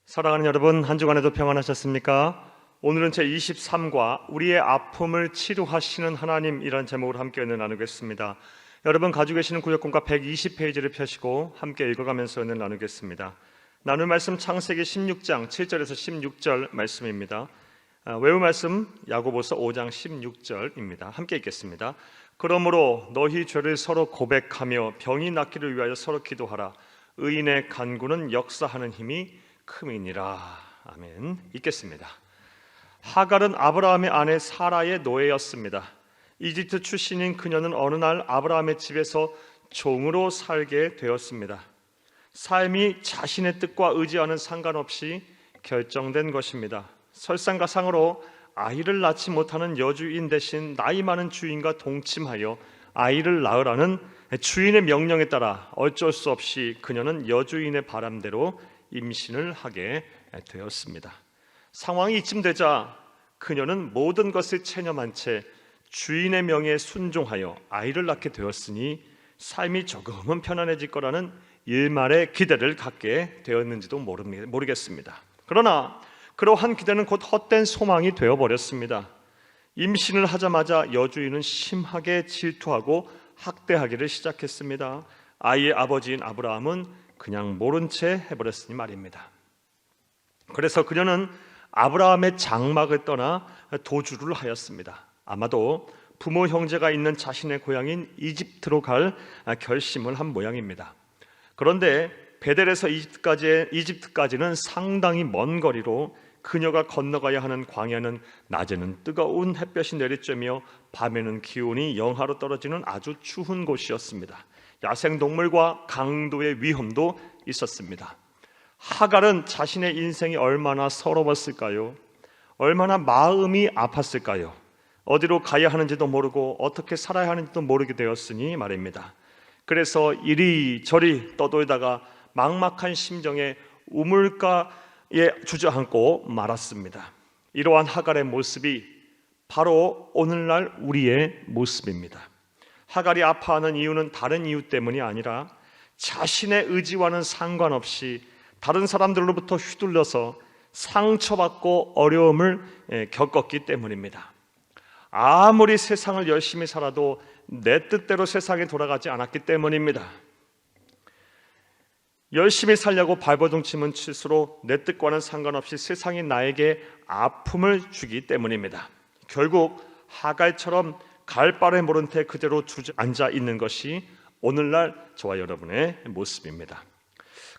사랑하는 여러분, 한 주간에도 평안하셨습니까? 오늘은 제23과 우리의 아픔을 치료하시는 하나님이란 제목으로 함께 은혜 나누겠습니다. 여러분 가지고 계시는 구역본과 120페이지를 펴시고 함께 읽어가면서 은혜 나누겠습니다. 나눌 말씀 창세기 16장 7절에서 16절 말씀입니다. 외울 말씀 야고보서 5장 16절입니다. 함께 읽겠습니다. 그러므로 너희 죄를 서로 고백하며 병이 낫기를 위하여 서로 기도하라. 의인의 간구는 역사하는 힘이 큼이니라. 아멘. 읽겠습니다. 하갈은 아브라함의 아내 사라의 노예였습니다. 이집트 출신인 그녀는 어느 날 아브라함의 집에서 종으로 살게 되었습니다. 삶이 자신의 뜻과 의지와는 상관없이 결정된 것입니다. 설상가상으로 아이를 낳지 못하는 여주인 대신 나이 많은 주인과 동침하여 아이를 낳으라는 주인의 명령에 따라 어쩔 수 없이 그녀는 여주인의 바람대로 임신을 하게 되었습니다. 상황이 이쯤 되자 그녀는 모든 것을 체념한 채 주인의 명에 순종하여 아이를 낳게 되었으니 삶이 조금은 편안해질 거라는 일말의 기대를 갖게 되었는지도 모르겠습니다. 그러나 그러한 기대는 곧 헛된 소망이 되어버렸습니다. 임신을 하자마자 여주인은 심하게 질투하고 학대하기를 시작했습니다. 아이의 아버지인 아브라함은 그냥 모른 채 해버렸으니 말입니다. 그래서 그녀는 아브라함의 장막을 떠나 도주를 하였습니다. 아마도 부모 형제가 있는 자신의 고향인 이집트로 갈 결심을 한 모양입니다. 그런데 베델에서 이집트까지는 상당히 먼 거리로 그녀가 건너가야 하는 광야는 낮에는 뜨거운 햇볕이 내리쬐며 밤에는 기온이 영하로 떨어지는 아주 추운 곳이었습니다. 야생동물과 강도의 위험도 있었습니다. 하갈은 자신의 인생이 얼마나 서러웠을까요? 얼마나 마음이 아팠을까요? 어디로 가야 하는지도 모르고 어떻게 살아야 하는지도 모르게 되었으니 말입니다. 그래서 이리저리 떠돌다가 막막한 심정에 우물가에 주저앉고 말았습니다. 이러한 하갈의 모습이 바로 오늘날 우리의 모습입니다. 하갈이 아파하는 이유는 다른 이유 때문이 아니라 자신의 의지와는 상관없이 다른 사람들로부터 휘둘려서 상처받고 어려움을 겪었기 때문입니다. 아무리 세상을 열심히 살아도 내 뜻대로 세상이 돌아가지 않았기 때문입니다. 열심히 살려고 발버둥침은 칠수록 내 뜻과는 상관없이 세상이 나에게 아픔을 주기 때문입니다. 결국 하갈처럼 갈 바를 모른 채 그대로 주저앉아 있는 것이 오늘날 저와 여러분의 모습입니다.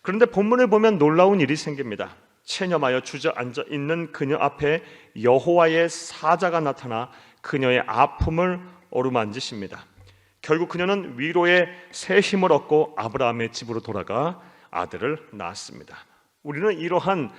그런데 본문을 보면 놀라운 일이 생깁니다. 체념하여 주저앉아 있는 그녀 앞에 여호와의 사자가 나타나 그녀의 아픔을 어루만지십니다. 결국 그녀는 위로의 새 힘을 얻고 아브라함의 집으로 돌아가 아들을 낳았습니다. 우리는 이러한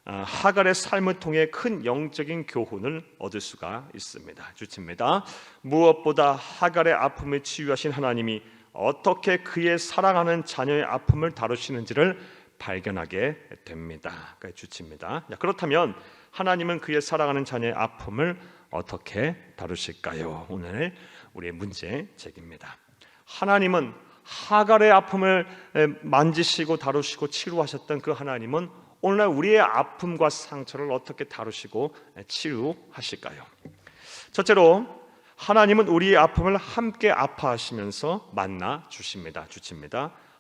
하갈의 삶을 통해 큰 영적인 교훈을 얻을 수가 있습니다. 주칩니다. 무엇보다 하갈의 아픔을 치유하신 하나님이 어떻게 그의 사랑하는 자녀의 아픔을 다루시는지를 발견하게 됩니다. 주칩니다. 그렇다면 하나님은 그의 사랑하는 자녀의 아픔을 어떻게 다루실까요? 오늘 우리의 문제제기입니다. 하나님은 하갈의 아픔을 만지시고 다루시고 치료하셨던 그 하나님은 오늘날 우리의 아픔과 상처를 어떻게 다루시고 치유하실까요? 첫째로 하나님은 우리의 아픔을 함께 아파하시면서 만나 주십니다.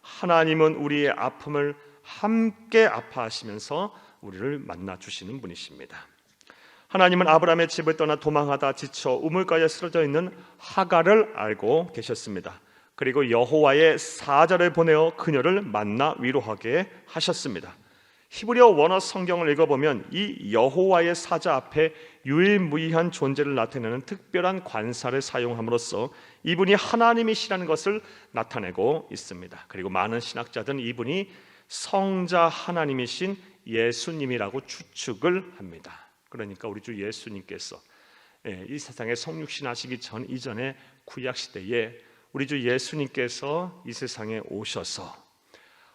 하나님은 우리의 아픔을 함께 아파하시면서 우리를 만나 주시는 분이십니다. 하나님은 아브라함의 집을 떠나 도망하다 지쳐 우물가에 쓰러져 있는 하갈을 알고 계셨습니다. 그리고 여호와의 사자를 보내어 그녀를 만나 위로하게 하셨습니다. 히브리어 원어 성경을 읽어보면 이 여호와의 사자 앞에 유일무이한 존재를 나타내는 특별한 관사를 사용함으로써 이분이 하나님이시라는 것을 나타내고 있습니다. 그리고 많은 신학자들은 이분이 성자 하나님이신 예수님이라고 추측을 합니다. 그러니까 우리 주 예수님께서 이 세상에 성육신하시기 이전에 구약시대에 우리 주 예수님께서 이 세상에 오셔서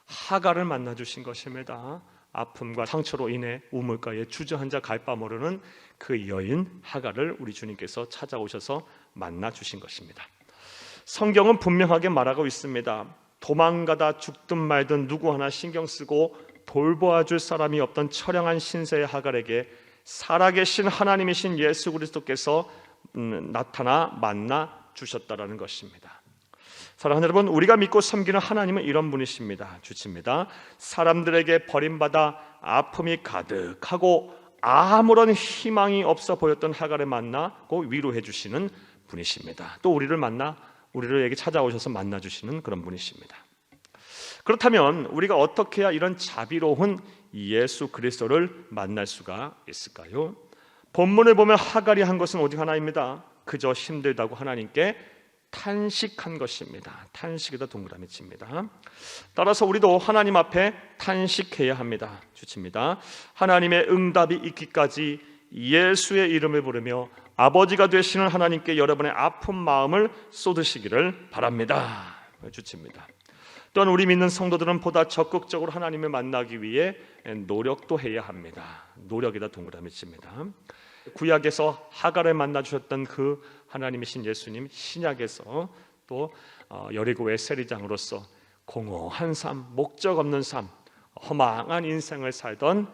하갈을 만나주신 것입니다. 아픔과 상처로 인해 우물가에 주저앉아 갈 바 모르는 그 여인 하갈을 우리 주님께서 찾아오셔서 만나주신 것입니다. 성경은 분명하게 말하고 있습니다. 도망가다 죽든 말든 누구 하나 신경 쓰고 돌보아줄 사람이 없던 처량한 신세의 하갈에게 살아계신 하나님이신 예수 그리스도께서 나타나 만나 주셨다라는 것입니다. 사랑하는 여러분, 우리가 믿고 섬기는 하나님은 이런 분이십니다. 주십니다. 사람들에게 버림받아 아픔이 가득하고 아무런 희망이 없어 보였던 하갈을 만나고 위로해 주시는 분이십니다. 또 우리에게 찾아오셔서 만나 주시는 그런 분이십니다. 그렇다면 우리가 어떻게 해야 이런 자비로운 예수 그리스도를 만날 수가 있을까요? 본문을 보면 하갈이 한 것은 오직 하나입니다. 그저 힘들다고 하나님께 탄식한 것입니다. 탄식에다 동그라미 칩니다. 따라서 우리도 하나님 앞에 탄식해야 합니다. 주칩니다. 하나님의 응답이 있기까지 예수의 이름을 부르며 아버지가 되시는 하나님께 여러분의 아픈 마음을 쏟으시기를 바랍니다. 주칩니다. 또한 우리 믿는 성도들은 보다 적극적으로 하나님을 만나기 위해 노력도 해야 합니다. 노력에다 동그라미 칩니다. 구약에서 하갈을 만나 주셨던 그 하나님이신 예수님, 신약에서 또 여리고의 세리장으로서 공허한 삶, 목적 없는 삶, 허망한 인생을 살던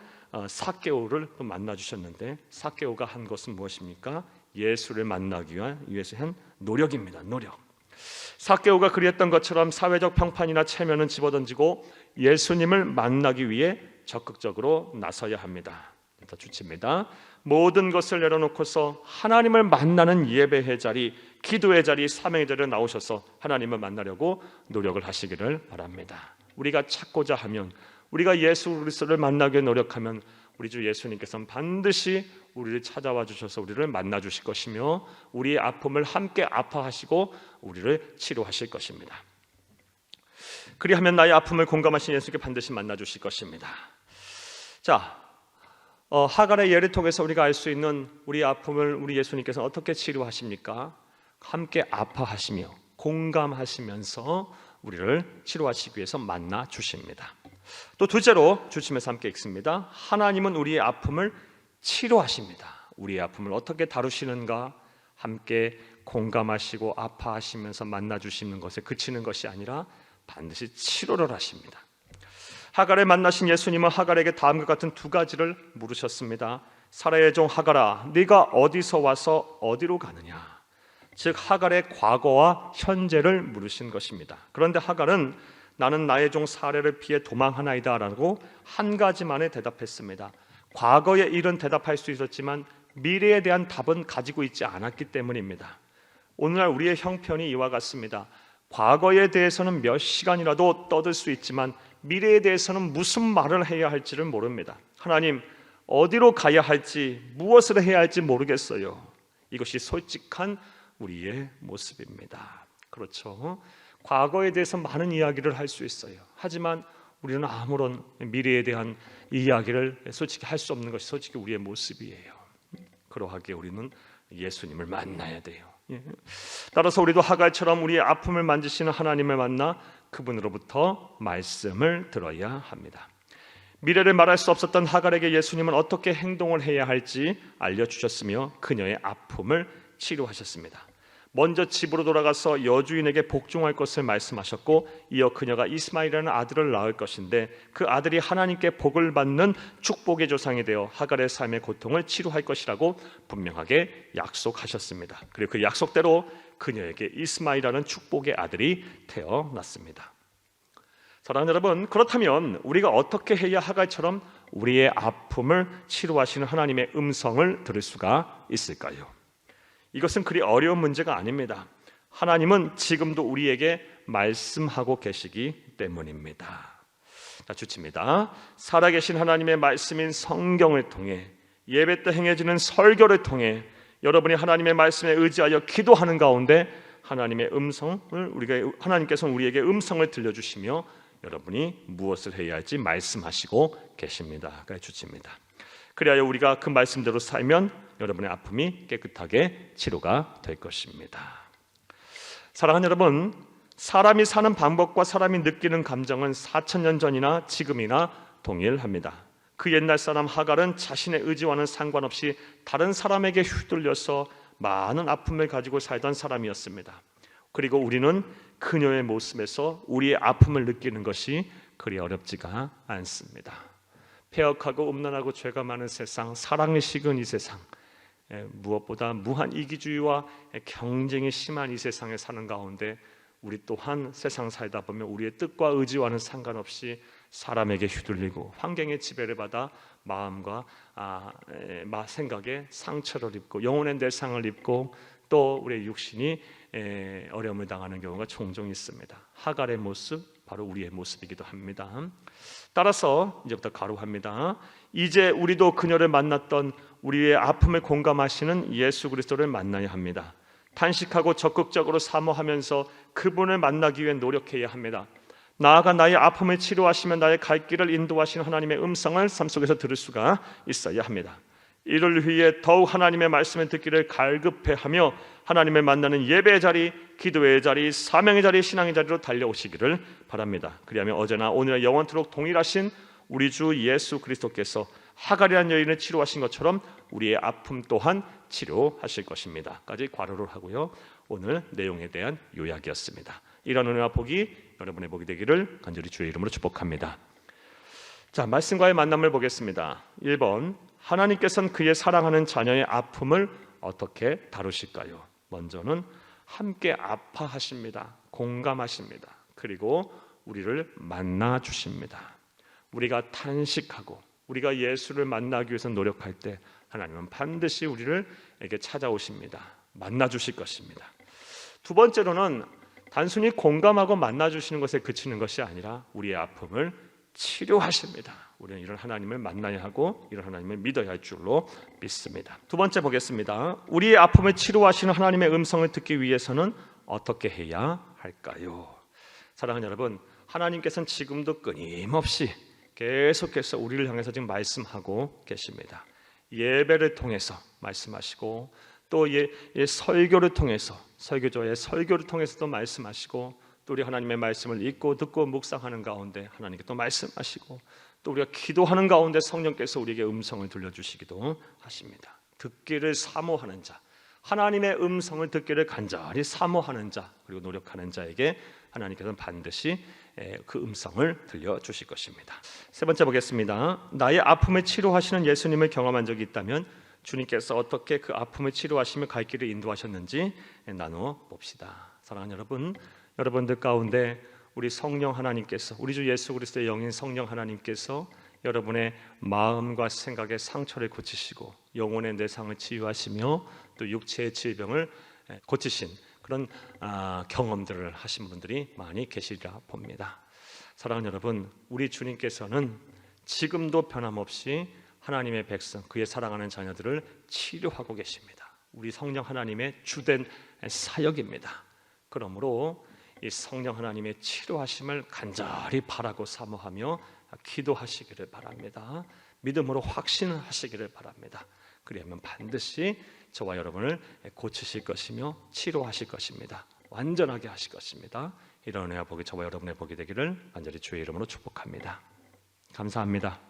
삭개오를 만나 주셨는데, 삭개오가 한 것은 무엇입니까? 예수를 만나기 위해서 한 노력입니다. 노력. 삭개오가 그리했던 것처럼 사회적 평판이나 체면은 집어던지고 예수님을 만나기 위해 적극적으로 나서야 합니다. 더 주칩니다. 모든 것을 내려놓고서 하나님을 만나는 예배의 자리, 기도의 자리, 사명의 자리에 나오셔서 하나님을 만나려고 노력을 하시기를 바랍니다. 우리가 찾고자 하면, 우리가 예수 그리스도를 만나기 노력하면 우리 주 예수님께서는 반드시 우리를 찾아와 주셔서 우리를 만나 주실 것이며 우리의 아픔을 함께 아파하시고 우리를 치료하실 것입니다. 그리하면 나의 아픔을 공감하신 예수께 반드시 만나 주실 것입니다. 자, 하갈의 예를 통해서 우리가 알 수 있는 우리의 아픔을 우리 예수님께서 어떻게 치료하십니까? 함께 아파하시며 공감하시면서 우리를 치료하시기 위해서 만나 주십니다. 또 둘째로 주침에서 함께 읽습니다. 하나님은 우리의 아픔을 치료하십니다. 우리의 아픔을 어떻게 다루시는가? 함께 공감하시고 아파하시면서 만나 주시는 것에 그치는 것이 아니라 반드시 치료를 하십니다. 하갈을 만나신 예수님은 하갈에게 다음과 같은 두 가지를 물으셨습니다. 사라의 종 하갈아, 네가 어디서 와서 어디로 가느냐? 즉 하갈의 과거와 현재를 물으신 것입니다. 그런데 하갈은 나는 나의 종 사례를 피해 도망하나이다 라고 한 가지만에 대답했습니다. 과거의 일은 대답할 수 있었지만 미래에 대한 답은 가지고 있지 않았기 때문입니다. 오늘날 우리의 형편이 이와 같습니다. 과거에 대해서는 몇 시간이라도 떠들 수 있지만 미래에 대해서는 무슨 말을 해야 할지를 모릅니다. 하나님, 어디로 가야 할지, 무엇을 해야 할지 모르겠어요. 이것이 솔직한 우리의 모습입니다. 그렇죠? 과거에 대해서 많은 이야기를 할 수 있어요. 하지만 우리는 아무런 미래에 대한 이야기를 솔직히 할 수 없는 것이 솔직히 우리의 모습이에요. 그러하기에 우리는 예수님을 만나야 돼요. 따라서 우리도 하갈처럼 우리의 아픔을 만지시는 하나님을 만나 그분으로부터 말씀을 들어야 합니다. 미래를 말할 수 없었던 하갈에게 예수님은 어떻게 행동을 해야 할지 알려주셨으며 그녀의 아픔을 치료하셨습니다. 먼저 집으로 돌아가서 여주인에게 복종할 것을 말씀하셨고 이어 그녀가 이스마엘이라는 아들을 낳을 것인데 그 아들이 하나님께 복을 받는 축복의 조상이 되어 하갈의 삶의 고통을 치료할 것이라고 분명하게 약속하셨습니다. 그리고 그 약속대로 그녀에게 이스마엘이라는 축복의 아들이 태어났습니다. 사랑하는 여러분, 그렇다면 우리가 어떻게 해야 하갈처럼 우리의 아픔을 치료하시는 하나님의 음성을 들을 수가 있을까요? 이것은 그리 어려운 문제가 아닙니다. 하나님은 지금도 우리에게 말씀하고 계시기 때문입니다. 자, 주칩니다. 살아계신 하나님의 말씀인 성경을 통해 예배 때 행해지는 설교를 통해 여러분이 하나님의 말씀에 의지하여 기도하는 가운데 하나님의 하나님께서는 우리에게 음성을 들려주시며 여러분이 무엇을 해야 할지 말씀하시고 계십니다. 주칩니다. 그리하여 우리가 그 말씀대로 살면 여러분의 아픔이 깨끗하게 치료가 될 것입니다. 사랑하는 여러분, 사람이 사는 방법과 사람이 느끼는 감정은 4,000년 전이나 지금이나 동일합니다. 그 옛날 사람 하갈은 자신의 의지와는 상관없이 다른 사람에게 휘둘려서 많은 아픔을 가지고 살던 사람이었습니다. 그리고 우리는 그녀의 모습에서 우리의 아픔을 느끼는 것이 그리 어렵지가 않습니다. 폐역하고 음란하고 죄가 많은 세상, 사랑이 식은 이 세상, 무엇보다 무한 이기주의와 경쟁이 심한 이 세상에 사는 가운데 우리 또한 세상 살다 보면 우리의 뜻과 의지와는 상관없이 사람에게 휘둘리고 환경의 지배를 받아 마음과 생각에 상처를 입고 영혼의 내상을 입고 또 우리의 육신이 어려움을 당하는 경우가 종종 있습니다. 하갈의 모습, 바로 우리의 모습이기도 합니다. 따라서 이제부터 가로합니다. 이제 우리도 그녀를 만났던 우리의 아픔을 공감하시는 예수 그리스도를 만나야 합니다. 탄식하고 적극적으로 사모하면서 그분을 만나기 위해 노력해야 합니다. 나아가 나의 아픔을 치료하시며 나의 갈 길을 인도하시는 하나님의 음성을 삶 속에서 들을 수가 있어야 합니다. 이를 위해 더욱 하나님의 말씀을 듣기를 갈급해하며 하나님을 만나는 예배의 자리, 기도의 자리, 사명의 자리, 신앙의 자리로 달려오시기를 바랍니다. 그리하면 어제나 오늘의 영원토록 동일하신 우리 주 예수 그리스도께서 하갈이라는 여인을 치료하신 것처럼 우리의 아픔 또한 치료하실 것입니다. 까지 괄호를 하고요. 오늘 내용에 대한 요약이었습니다. 이런 은혜와 복이 여러분의 복이 되기를 간절히 주의 이름으로 축복합니다. 자, 말씀과의 만남을 보겠습니다. 1번, 하나님께서는 그의 사랑하는 자녀의 아픔을 어떻게 다루실까요? 먼저는 함께 아파하십니다. 공감하십니다. 그리고 우리를 만나 주십니다. 우리가 탄식하고 우리가 예수를 만나기 위해서 노력할 때 하나님은 반드시 우리에게 찾아오십니다. 만나 주실 것입니다. 두 번째로는 단순히 공감하고 만나 주시는 것에 그치는 것이 아니라 우리의 아픔을 치료하십니다. 우리는 이런 하나님을 만나야 하고 이런 하나님을 믿어야 할 줄로 믿습니다. 두 번째 보겠습니다. 우리의 아픔을 치료하시는 하나님의 음성을 듣기 위해서는 어떻게 해야 할까요? 사랑하는 여러분, 하나님께서는 지금도 끊임없이 계속해서 우리를 향해서 지금 말씀하고 계십니다. 예배를 통해서 말씀하시고 또 설교를 통해서 설교조의 설교를 통해서도 말씀하시고 또 우리 하나님의 말씀을 읽고 듣고 묵상하는 가운데 하나님께 또 말씀하시고 또 우리가 기도하는 가운데 성령께서 우리에게 음성을 들려주시기도 하십니다. 듣기를 사모하는 자, 하나님의 음성을 듣기를 간절히 사모하는 자, 그리고 노력하는 자에게 하나님께서는 반드시 그 음성을 들려주실 것입니다. 세 번째 보겠습니다. 나의 아픔을 치료하시는 예수님을 경험한 적이 있다면 주님께서 어떻게 그 아픔을 치료하시며 갈 길을 인도하셨는지 나눠 봅시다. 사랑하는 여러분, 여러분들 가운데 우리 성령 하나님께서, 우리 주 예수 그리스도의 영인 성령 하나님께서 여러분의 마음과 생각의 상처를 고치시고 영혼의 내상을 치유하시며 또 육체의 질병을 고치신 그런 경험들을 하신 분들이 많이 계시리라 봅니다. 사랑하는 여러분, 우리 주님께서는 지금도 변함없이 하나님의 백성, 그의 사랑하는 자녀들을 치료하고 계십니다. 우리 성령 하나님의 주된 사역입니다. 그러므로 이 성령 하나님의 치료하심을 간절히 바라고 사모하며 기도하시기를 바랍니다. 믿음으로 확신하시기를 바랍니다. 그리하면 반드시 저와 여러분을 고치실 것이며 치료하실 것입니다. 완전하게 하실 것입니다. 이런 은혜와 복이 저와 여러분의 복이 되기를 간절히 주의 이름으로 축복합니다. 감사합니다.